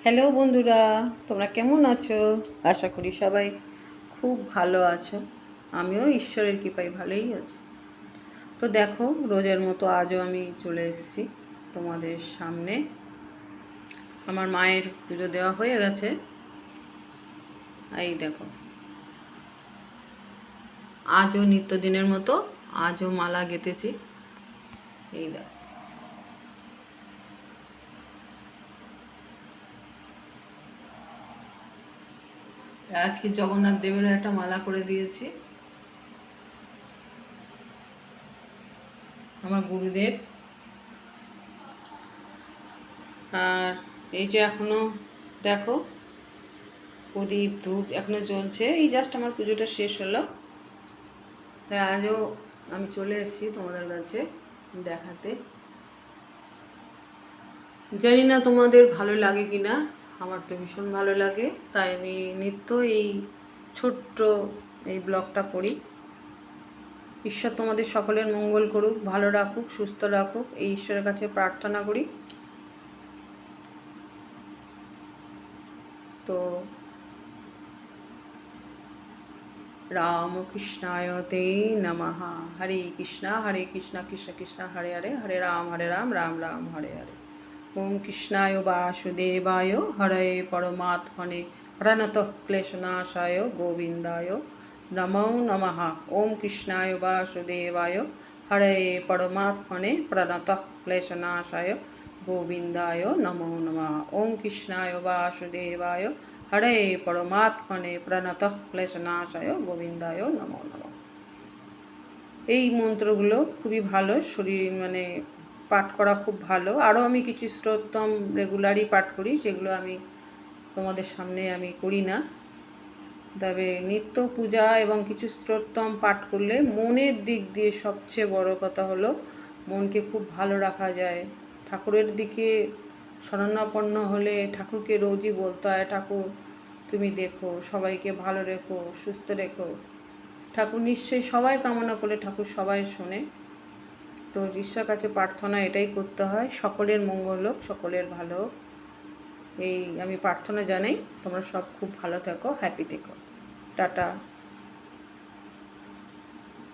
Hello বন্ধুরা, তোমরা কেমন আছো? আশা করি সবাই খুব ভালো আছো। আমিও ঈশ্বরের কৃপায় ভালোই আছি। তো দেখো, রোজের মতো আজও আমি চলে এসেছি তোমাদের সামনে। আমার মায়ের পুজো দেওয়া হয়ে গেছে। এই দেখো, আজও নিত্যদিনের মতো আজও মালা গেঁথেছি। এই দেখো, আজকে জগন্নাথ দেবের একটা মালা করে দিয়েছি। আমার গুরুদেব। আর এই যে এখনো দেখো, প্রদীপ ধূপ এখনো চলছে। এই জাস্ট আমার পুজোটা শেষ হলো, তাই আজও আমি চলে এসেছি তোমাদের কাছে দেখাতে। জানি না তোমাদের ভালো লাগে কি না, আমার তো ভীষণ ভালো লাগে। তাই আমি নিত্য এই ছোট্ট এই ব্লগটা করি। ঈশ্বর তোমাদের সকলের মঙ্গল করুক, ভালো রাখুক, সুস্থ রাখুক, এই ঈশ্বরের কাছে প্রার্থনা করি। তো রামকৃষ্ণায় তে নমঃ। হরে কৃষ্ণ কৃষ্ণ কৃষ্ণ হরে হরে, হরে রাম রাম রাম হরে হরে। ওম কৃষ্ণায় বাসুদেবায় হরে পরমাত্মনে প্রণতঃ ক্লেশনাশায় গোবিন্দায় নমো নমঃ। ওম কৃষ্ণায় বাসুদেবায় হরে পরমাত্মনে প্রণতঃ ক্লেশনাশায় গোবিন্দায় নমো নমঃ। ওম কৃষ্ণায় বাসুদেবায় হরে পরমাত্মনে প্রণতঃ ক্লেশনাশায় গোবিন্দায় নমো নমঃ। এই মন্ত্রগুলো খুবই ভালো, শরীর পাঠ করা খুব ভালো। আরও আমি কিছু স্তোত্রম রেগুলারই পাঠ করি, সেগুলো আমি তোমাদের সামনে আমি করি না। তবে নিত্য পূজা এবং কিছু স্তোত্রম পাঠ করলে মনের দিক দিয়ে সবচেয়ে বড় কথা হলো মনকে খুব ভালো রাখা যায়। ঠাকুরের দিকে শরণাপন্ন হলে ঠাকুরকে রোজই বলতে হয়, ঠাকুর তুমি দেখো, সবাইকে ভালো রেখো, সুস্থ রেখো। ঠাকুর নিশ্চয়ই সবাই কামনা করলে ঠাকুর সবাই শোনে। তো ঈশ্বর কাছে প্রার্থনা এটাই করতে হয়, সকলের মঙ্গল হোক, সকলের ভালো হোক, এই আমি প্রার্থনা জানাই। তোমরা সব খুব ভালো থেকো, হ্যাপি থেকো। টাটা।